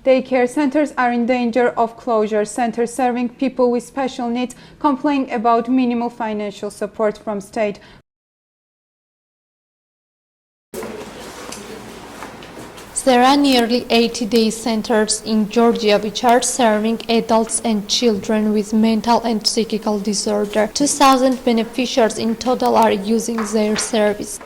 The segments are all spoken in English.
Daycare centers are in danger of closure. Centers serving people with special needs complain about minimal financial support from state. There are nearly 80 day centers in Georgia which are serving adults and children with mental and psychical disorder. 2,000 beneficiaries in total are using their service.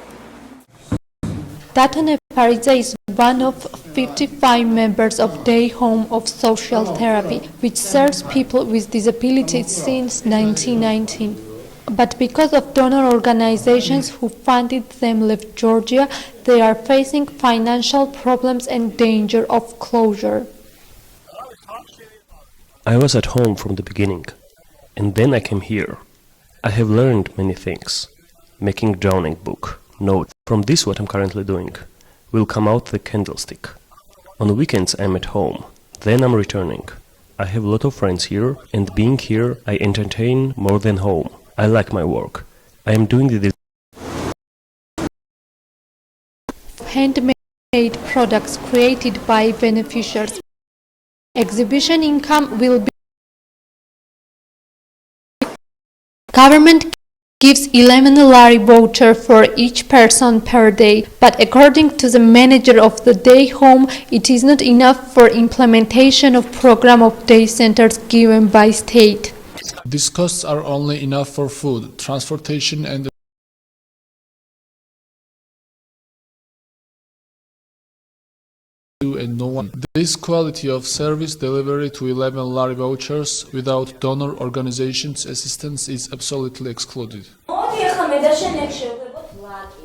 Datone Paridze is one of 55 members of Day Home of Social Therapy, which serves people with disabilities since 1919. But because of donor organizations who funded them left Georgia, they are facing financial problems and danger of closure. I was at home from the beginning, and then I came here. I have learned many things. Making drawing book, notes. From this what I'm currently doing. Will come out the candlestick. On weekends I'm at home, then I'm returning. I have a lot of friends here, and being here I entertain more than home. I like my work. I am doing this. Handmade products created by beneficiaries. Exhibition income will be. Government gives 11 lari voucher for each person per day, but according to the manager of the day home, it is not enough for implementation of program of day centers given by state. These costs are only enough for food, transportation and no one. This quality of service delivery to 11 lari vouchers without donor organizations' assistance is absolutely excluded.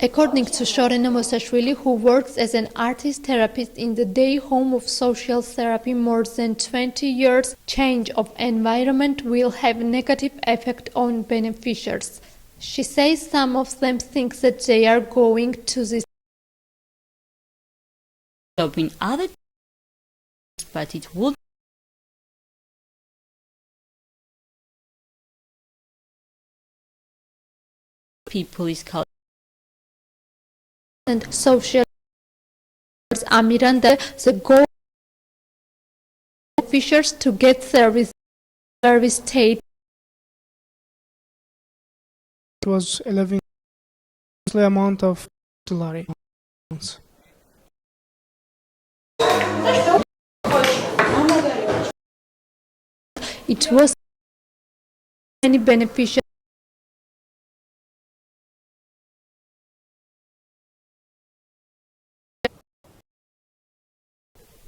According to Shorena Mosashvili, who works as an artist therapist in the Day Home of Social Therapy more than 20 years, change of environment will have a negative effect on beneficiaries. She says some of them think that they are going to this in other, but it would people is called and social Amiranda the goal of beneficiaries to get service state. It was 11 amount of lari. It was many beneficiaries.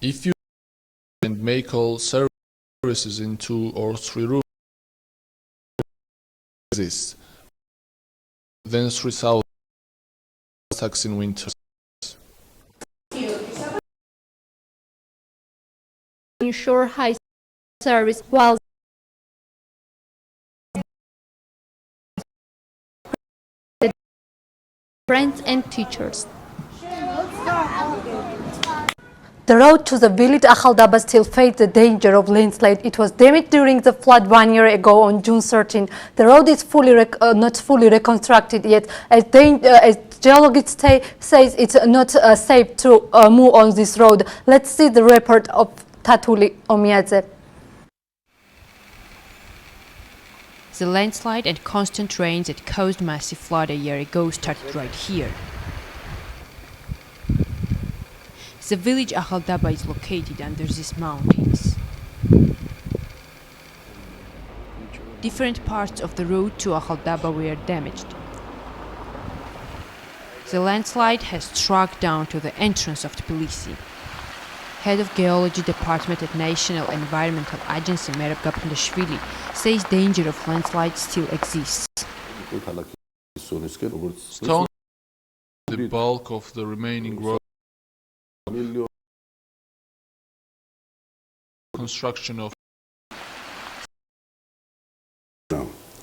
If you and make all services in 2 or 3 rooms, then 3,000 tax in winter. Ensure high service while the friends and teachers. The road to the village Akhaldaba still faces the danger of landslide. It was damaged during the flood 1 year ago on June 13. The road is not fully reconstructed yet, as geologists says it's not safe to move on this road. Let's see the report of Tatuli Omiadze. The landslide and constant rains that caused massive flood a year ago started right here. The village Akhaldaba is located under these mountains. Different parts of the road to Akhaldaba were damaged. The landslide has struck down to the entrance of Tbilisi. Head of Geology Department at National Environmental Agency Merab Gapandashvili says danger of landslide still exists. Stone the bulk of the remaining road. Construction of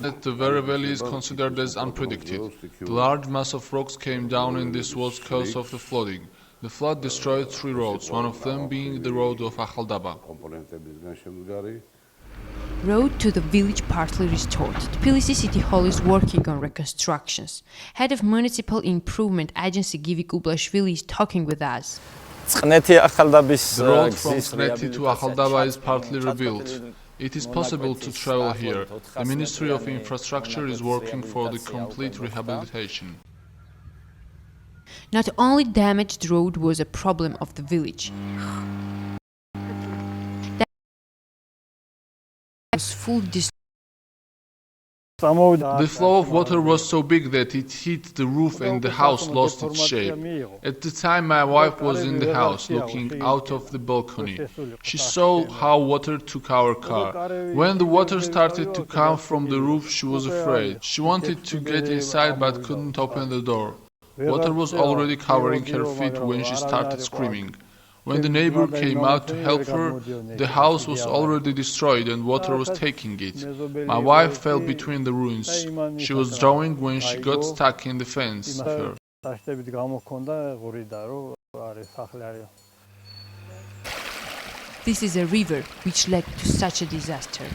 that the very valley is considered as unpredicted. The large mass of rocks came down and this was cause of the flooding. The flood destroyed 3 roads, one of them being the road of Akhaldaba. Road to the village partly restored. Tbilisi City Hall is working on reconstructions. Head of Municipal Improvement Agency Givik Ublashvili is talking with us. The road from Tsneti to Akhaldaba is partly rebuilt. It is possible to travel here. The Ministry of Infrastructure is working for the complete rehabilitation. Not only damaged road was a problem of the village. That was full The flow of water was so big that it hit the roof and the house lost its shape. At the time my wife was in the house looking out of the balcony. She saw how water took our car. When the water started to come from the roof, she was afraid. She wanted to get inside but couldn't open the door. Water was already covering her feet when she started screaming. When the neighbor came out to help her, the house was already destroyed and water was taking it. My wife fell between the ruins. She was drawing when she got stuck in the fence of her. This is a river which led to such a disaster.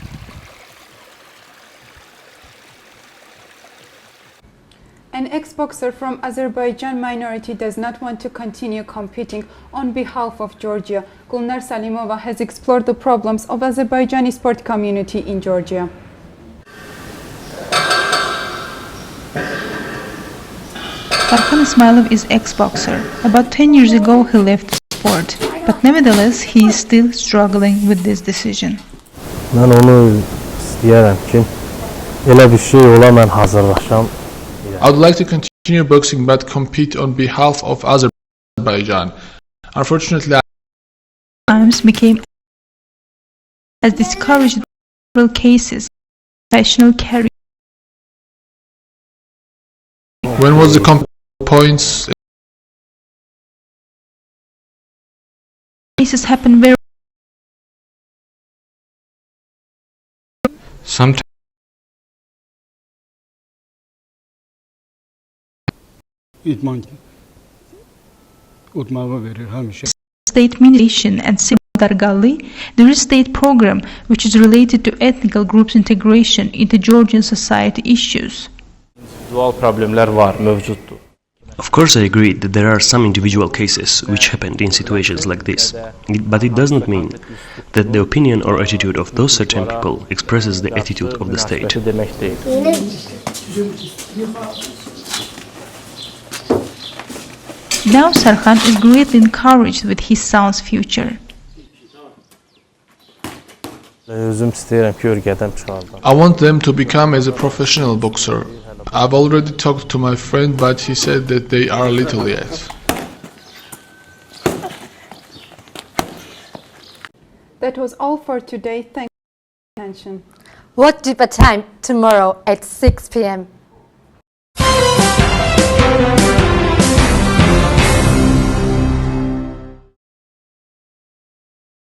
An ex-boxer from Azerbaijan minority does not want to continue competing on behalf of Georgia. Gulnar Salimova has explored the problems of Azerbaijani sport community in Georgia. Farkhan Ismailov is ex-boxer. About 10 years ago he left the sport, but nevertheless he is still struggling with this decision. Ben onu istəyərəm ki, elə bir şey ola mən hazırlaşam. I would like to continue boxing but compete on behalf of Azerbaijan. Unfortunately, Times became has discouraged several cases of professional career. when was the points? Cases happen very Sometimes state ministration and Dargali, there is state program which is related to ethnic groups integration into Georgian society issues. Of course I agree that there are some individual cases which happened in situations like this, but it does not mean that the opinion or attitude of those certain people expresses the attitude of the state. Now Sarkhan is greatly encouraged with his son's future. I want them to become as a professional boxer. I've already talked to my friend, but he said that they are little yet. That was all for today. Thanks for your attention. Watch GIPA time tomorrow at 6 p.m.